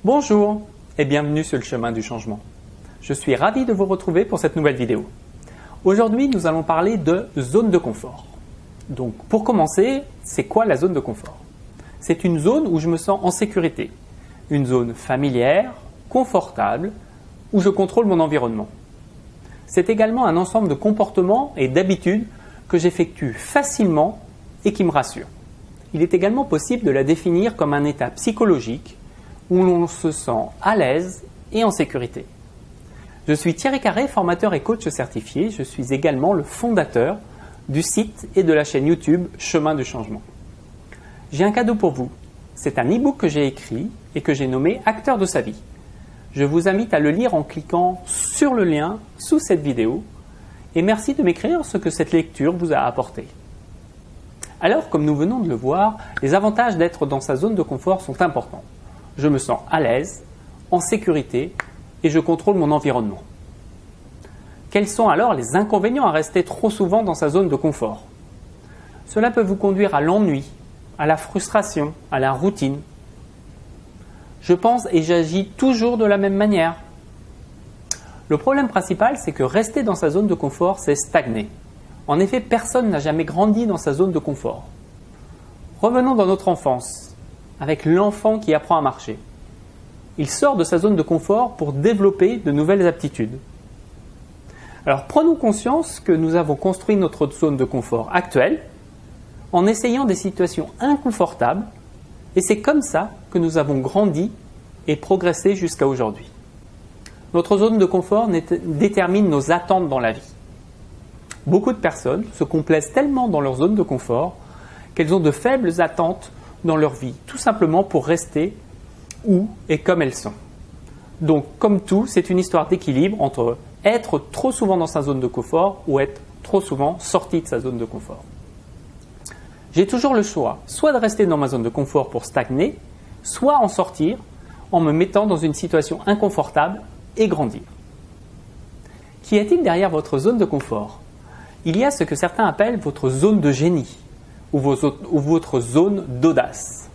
Bonjour et bienvenue sur le chemin du changement. Je suis ravi de vous retrouver pour cette nouvelle vidéo. Aujourd'hui, nous allons parler de zone de confort. Donc, pour commencer, c'est quoi la zone de confort? C'est une zone où je me sens en sécurité, une zone familière, confortable, où je contrôle mon environnement. C'est également un ensemble de comportements et d'habitudes que j'effectue facilement et qui me rassurent. Il est également possible de la définir comme un état psychologique où l'on se sent à l'aise et en sécurité. Je suis Thierry Carré, formateur et coach certifié. Je suis également le fondateur du site et de la chaîne YouTube Chemin du Changement. J'ai un cadeau pour vous. C'est un e-book que j'ai écrit et que j'ai nommé Acteur de sa vie. Je vous invite à le lire en cliquant sur le lien sous cette vidéo et merci de m'écrire ce que cette lecture vous a apporté. Alors, comme nous venons de le voir, les avantages d'être dans sa zone de confort sont importants. Je me sens à l'aise, en sécurité et je contrôle mon environnement. Quels sont alors les inconvénients à rester trop souvent dans sa zone de confort? Cela peut vous conduire à l'ennui, à la frustration, à la routine. Je pense et j'agis toujours de la même manière. Le problème principal, c'est que rester dans sa zone de confort, c'est stagner. En effet, personne n'a jamais grandi dans sa zone de confort. Revenons dans notre enfance, avec l'enfant qui apprend à marcher. Il sort de sa zone de confort pour développer de nouvelles aptitudes. Alors prenons conscience que nous avons construit notre zone de confort actuelle en essayant des situations inconfortables et c'est comme ça que nous avons grandi et progressé jusqu'à aujourd'hui. Notre zone de confort détermine nos attentes dans la vie. Beaucoup de personnes se complaisent tellement dans leur zone de confort qu'elles ont de faibles attentes dans leur vie, tout simplement pour rester où et comme elles sont. Donc, comme tout, c'est une histoire d'équilibre entre être trop souvent dans sa zone de confort ou être trop souvent sorti de sa zone de confort. J'ai toujours le choix, soit de rester dans ma zone de confort pour stagner, soit en sortir en me mettant dans une situation inconfortable et grandir. Qu'y a-t-il derrière votre zone de confort? Il y a ce que certains appellent votre zone de génie ou votre zone d'audace.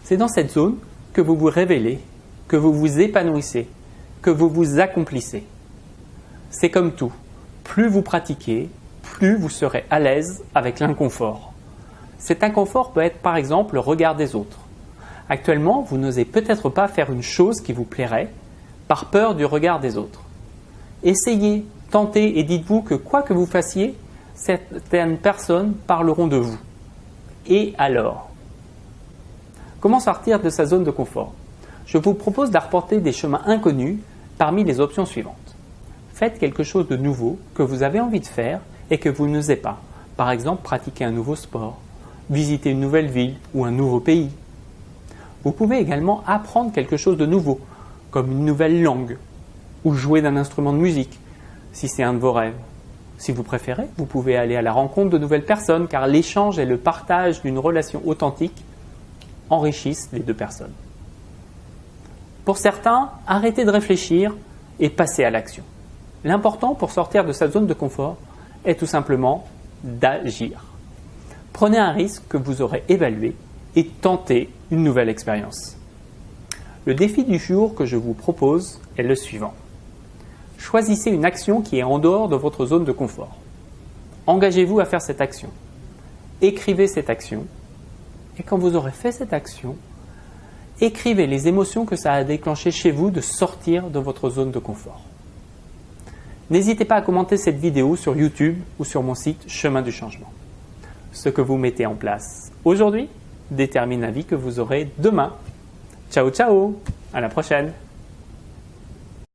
C'est dans cette zone que vous vous révélez, que vous vous épanouissez, que vous vous accomplissez. C'est comme tout, plus vous pratiquez, plus vous serez à l'aise avec l'inconfort. Cet inconfort peut être par exemple le regard des autres. Actuellement, vous n'osez peut-être pas faire une chose qui vous plairait par peur du regard des autres. Essayez, tentez et dites-vous que quoi que vous fassiez, certaines personnes parleront de vous. Et alors? Comment sortir de sa zone de confort? Je vous propose d'arpenter des chemins inconnus parmi les options suivantes. Faites quelque chose de nouveau que vous avez envie de faire et que vous n'osez pas. Par exemple, pratiquer un nouveau sport, visiter une nouvelle ville ou un nouveau pays. Vous pouvez également apprendre quelque chose de nouveau, comme une nouvelle langue ou jouer d'un instrument de musique, si c'est un de vos rêves. Si vous préférez, vous pouvez aller à la rencontre de nouvelles personnes car l'échange et le partage d'une relation authentique enrichissent les deux personnes. Pour certains, arrêtez de réfléchir et passez à l'action. L'important pour sortir de sa zone de confort est tout simplement d'agir. Prenez un risque que vous aurez évalué et tentez une nouvelle expérience. Le défi du jour que je vous propose est le suivant. Choisissez une action qui est en dehors de votre zone de confort. Engagez-vous à faire cette action. Écrivez cette action. Et quand vous aurez fait cette action, écrivez les émotions que ça a déclenché chez vous de sortir de votre zone de confort. N'hésitez pas à commenter cette vidéo sur YouTube ou sur mon site Chemin du Changement. Ce que vous mettez en place aujourd'hui détermine la vie que vous aurez demain. Ciao, ciao! À la prochaine!